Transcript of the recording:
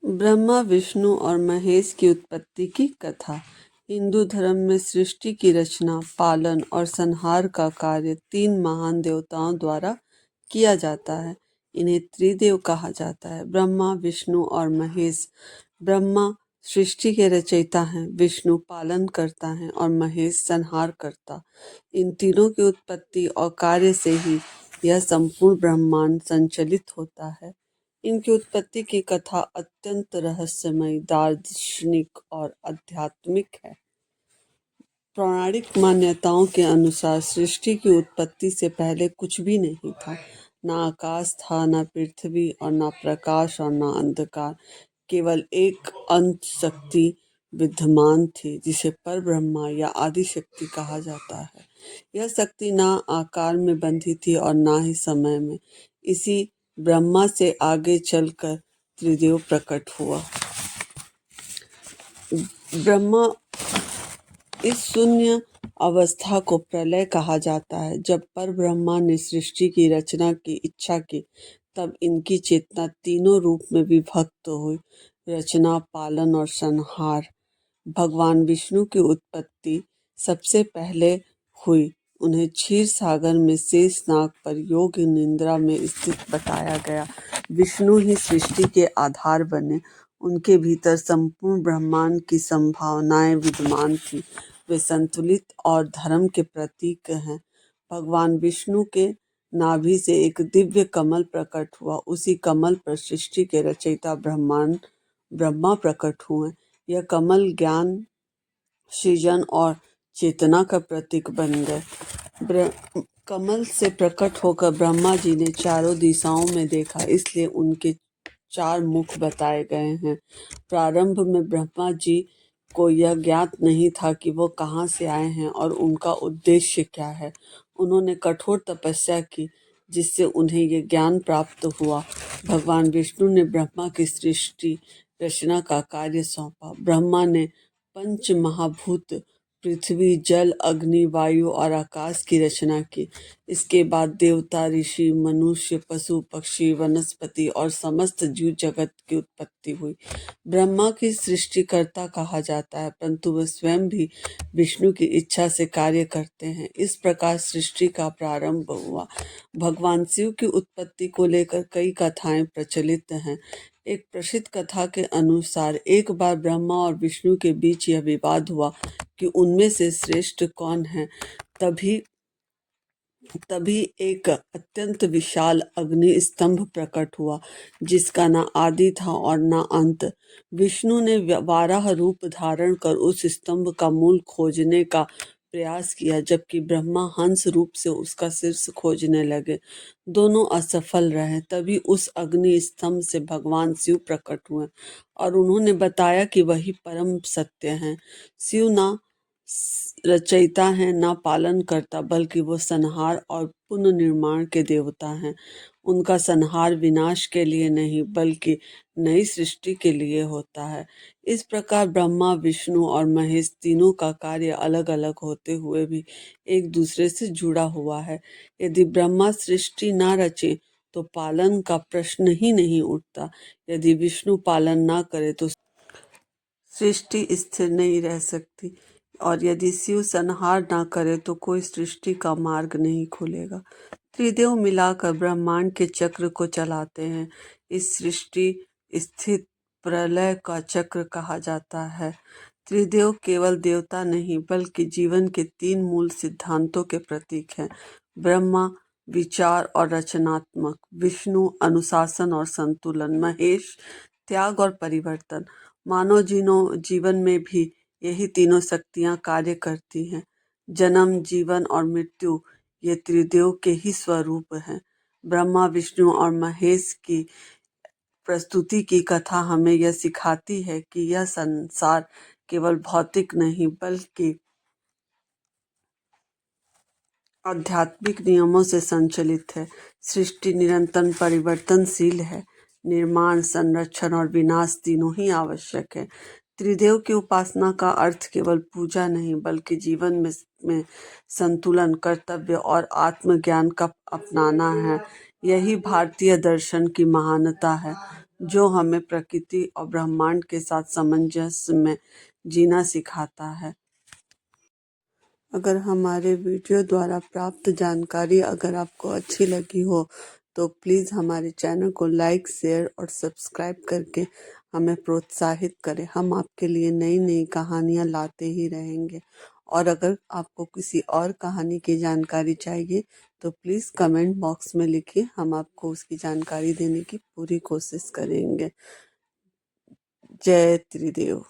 ब्रह्मा, विष्णु और महेश की उत्पत्ति की कथा। हिंदू धर्म में सृष्टि की रचना, पालन और संहार का कार्य 3 महान देवताओं द्वारा किया जाता है। इन्हें त्रिदेव कहा जाता है। ब्रह्मा, विष्णु और महेश। ब्रह्मा सृष्टि के रचयिता हैं, विष्णु पालन करता है और महेश संहार करता। इन तीनों की उत्पत्ति और कार्य से ही यह संपूर्ण ब्रह्मांड संचालित होता है। इनकी उत्पत्ति की कथा अत्यंत रहस्यमयी, दार्शनिक और आध्यात्मिक है। पौराणिक मान्यताओं के अनुसार सृष्टि की उत्पत्ति से पहले कुछ भी नहीं था। न आकाश था, न पृथ्वी और न प्रकाश और न अंधकार। केवल एक अंत शक्ति विद्यमान थी, जिसे परब्रह्मा या आदि शक्ति कहा जाता है। यह शक्ति ना आकार में बंधी थी और ना ही समय में। इसी ब्रह्मा से आगे चलकर त्रिदेव प्रकट हुआ। ब्रह्मा इस शून्य अवस्था को प्रलय कहा जाता है। जब परब्रह्मा ने सृष्टि की रचना की इच्छा की, तब इनकी चेतना तीनों रूप में विभक्त हुई: रचना, पालन और संहार। भगवान विष्णु की उत्पत्ति सबसे पहले हुई। उन्हें क्षीर सागर में शेषनाग पर योग निद्रा में स्थित बताया गया। विष्णु ही सृष्टि के आधार बने। उनके भीतर संपूर्ण ब्रह्मांड की संभावनाएं विद्यमान थी। वे संतुलित और धर्म के प्रतीक हैं। भगवान विष्णु के नाभि से एक दिव्य कमल प्रकट हुआ। उसी कमल पर सृष्टि के रचयिता ब्रह्मा प्रकट हुए। यह कमल ज्ञान, सृजन और चेतना का प्रतीक बन गए। कमल से प्रकट होकर ब्रह्मा जी ने चारों दिशाओं में देखा, इसलिए उनके 4 मुख बताए गए हैं। प्रारंभ में ब्रह्मा जी को यह ज्ञात नहीं था कि वो कहाँ से आए हैं और उनका उद्देश्य क्या है। उन्होंने कठोर तपस्या की, जिससे उन्हें ये ज्ञान प्राप्त हुआ। भगवान विष्णु ने ब्रह्मा की सृष्टि रचना का कार्य सौंपा। ब्रह्मा ने पंच महाभूत पृथ्वी, जल, अग्नि, वायु और आकाश की रचना की। इसके बाद देवता, ऋषि, मनुष्य, पशु, पक्षी, वनस्पति और समस्त जीव जगत की उत्पत्ति हुई। ब्रह्मा की सृष्टिकर्ता कहा जाता है, परंतु वे स्वयं भी विष्णु की इच्छा से कार्य करते हैं। इस प्रकार सृष्टि का प्रारंभ हुआ। भगवान शिव की उत्पत्ति को लेकर कई कथाएं प्रचलित हैं। एक प्रसिद्ध कथा के अनुसार एक बार ब्रह्मा और विष्णु के बीच यह विवाद हुआ कि उनमें से श्रेष्ठ कौन है। तभी एक अत्यंत विशाल अग्नि स्तंभ प्रकट हुआ, जिसका न आदि था और न अंत। विष्णु ने वाराह रूप धारण कर उस स्तंभ का मूल खोजने का प्रयास किया, जबकि ब्रह्मा हंस रूप से उसका शीर्ष खोजने लगे। दोनों असफल रहे। तभी उस अग्नि स्तंभ से भगवान शिव प्रकट हुए और उन्होंने बताया कि वही परम सत्य हैं। शिव ना रचयिता हैं, ना पालन करता, बल्कि वो संहार और पुनर्निर्माण के देवता हैं। उनका संहार विनाश के लिए नहीं, बल्कि नई सृष्टि के लिए होता है। इस प्रकार ब्रह्मा, विष्णु और महेश तीनों का कार्य अलग अलग होते हुए भी एक दूसरे से जुड़ा हुआ है। यदि ब्रह्मा सृष्टि ना रचे तो पालन का प्रश्न ही नहीं उठता। यदि विष्णु पालन ना करे तो सृष्टि स्थिर नहीं रह सकती, और यदि शिव संहार ना करे तो कोई सृष्टि का मार्ग नहीं खुलेगा। त्रिदेव मिलाकर ब्रह्मांड के चक्र को चलाते हैं। इस सृष्टि स्थित प्रलय का चक्र कहा जाता है। त्रिदेव केवल देवता नहीं, बल्कि जीवन के 3 मूल सिद्धांतों के प्रतीक हैं। ब्रह्मा विचार और रचनात्मक, विष्णु अनुशासन और संतुलन, महेश त्याग और परिवर्तन। मानव जीवन में भी यही तीनों शक्तियां कार्य करती हैं। जन्म, जीवन और मृत्यु ये त्रिदेव के ही स्वरूप हैं। ब्रह्मा, विष्णु और महेश की प्रस्तुति की कथा हमें यह सिखाती है कि यह संसार केवल भौतिक नहीं, बल्कि आध्यात्मिक नियमों से संचालित है। सृष्टि निरंतर परिवर्तनशील है। निर्माण, संरक्षण और विनाश तीनों ही आवश्यक है। त्रिदेव की उपासना का अर्थ केवल पूजा नहीं, बल्कि जीवन में संतुलन, कर्तव्य और आत्मज्ञान का अपनाना है। यही भारतीय दर्शन की महानता है। जो हमें प्रकृति और ब्रह्मांड के साथ सामंजस्य में जीना सिखाता है। अगर हमारे वीडियो द्वारा प्राप्त जानकारी अगर आपको अच्छी लगी हो तो प्लीज़ हमारे चैनल को लाइक, शेयर और सब्सक्राइब करके हमें प्रोत्साहित करें। हम आपके लिए नई नई कहानियाँ लाते ही रहेंगे। और अगर आपको किसी और कहानी की जानकारी चाहिए तो प्लीज़ कमेंट बॉक्स में लिखिए, हम आपको उसकी जानकारी देने की पूरी कोशिश करेंगे। जय त्रिदेव।